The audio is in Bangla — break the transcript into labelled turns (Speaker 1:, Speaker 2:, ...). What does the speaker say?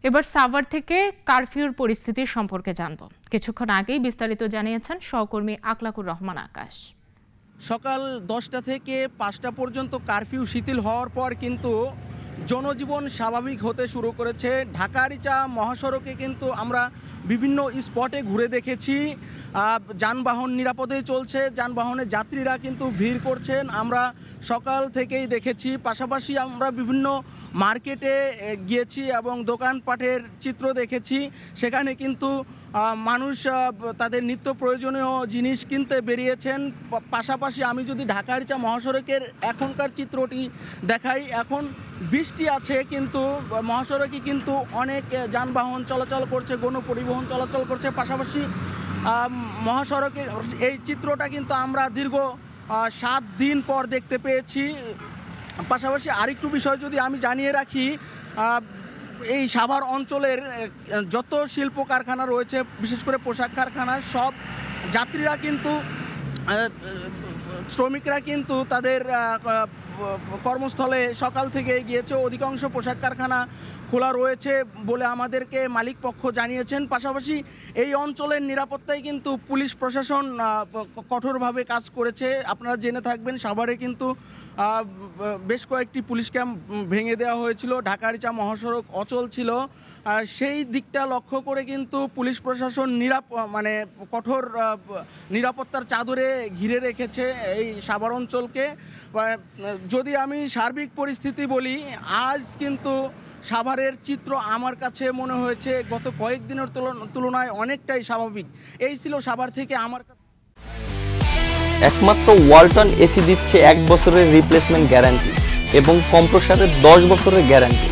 Speaker 1: এবার সাভার থেকে কারফিউর পরিস্থিতি সম্পর্কে জানব। কিছুক্ষণ আগেই বিস্তারিত জানিয়েছেন সহকর্মী আকলাকুর রহমান আকাশ।
Speaker 2: সকাল 10টা থেকে 5টা পর্যন্ত কারফিউ শিথিল হওয়ার পর কিন্তু জনজীবন স্বাভাবিক হতে শুরু করেছে। ঢাকা-আরিচা মহাসড়কে কিন্তু আমরা বিভিন্ন স্পটে ঘুরে দেখেছি, যানবাহন নিরাপদে চলছে, যানবাহনের যাত্রীরা কিন্তু ভিড় করছেন আমরা সকাল থেকেই দেখেছি। পাশাপাশি আমরা বিভিন্ন মার্কেটে গিয়েছি এবং দোকানপাটের চিত্র দেখেছি, সেখানে কিন্তু মানুষ তাদের নিত্য প্রয়োজনীয় জিনিস কিনতে বেরিয়েছেন। পাশাপাশি আমি যদি ঢাকা-আরিচা মহাসড়কের এখনকার চিত্রটি দেখাই, এখন বৃষ্টি আছে কিন্তু মহাসড়কে কিন্তু অনেক যানবাহন চলাচল করছে, গণপরিবহন চলাচল করছে। পাশাপাশি মহাসড়কে এই চিত্রটা কিন্তু আমরা দীর্ঘ 7 দিন পর দেখতে পেয়েছি। পাশাপাশি আরেকটু বিষয় যদি আমি জানিয়ে রাখি, এই সাভার অঞ্চলের যত শিল্প কারখানা রয়েছে, বিশেষ করে পোশাক কারখানা, সব যাত্রীরা কিন্তু শ্রমিকরা কিন্তু তাদের কর্মস্থলে সকাল থেকে গিয়েছে। অধিকাংশ পোশাক কারখানা খোলা রয়েছে বলে আমাদেরকে মালিক পক্ষ জানিয়েছেন। পাশাপাশি এই অঞ্চলের নিরাপত্তায় কিন্তু পুলিশ প্রশাসন কঠোরভাবে কাজ করেছে। আপনারা জেনে থাকবেন, সাভারে কিন্তু বেশ কয়েকটি পুলিশ ক্যাম্প ভেঙে দেওয়া হয়েছিল, ঢাকা-আরিচা মহাসড়ক অচল ছিল। সেই দিকটা লক্ষ্য করে কিন্তু পুলিশ প্রশাসন কঠোর নিরাপত্তার চাদরে ঘিরে রেখেছে এই সাভার অঞ্চলকে। যদি আমি সার্বিক পরিস্থিতি বলি, আজ কিন্তু সাভারের চিত্র আমার কাছে মনে হয়েছে গত কয়েকদিনের তুলনায় অনেকটাই স্বাভাবিক। এই ছিল সাভার থেকে আমার কাছে।
Speaker 3: একমাত্র ওয়ালটন এসি দিচ্ছে 1 বছরের রিপ্লেসমেন্ট গ্যারান্টি এবং কম্প্রেসারের 10 বছরের গ্যারান্টি।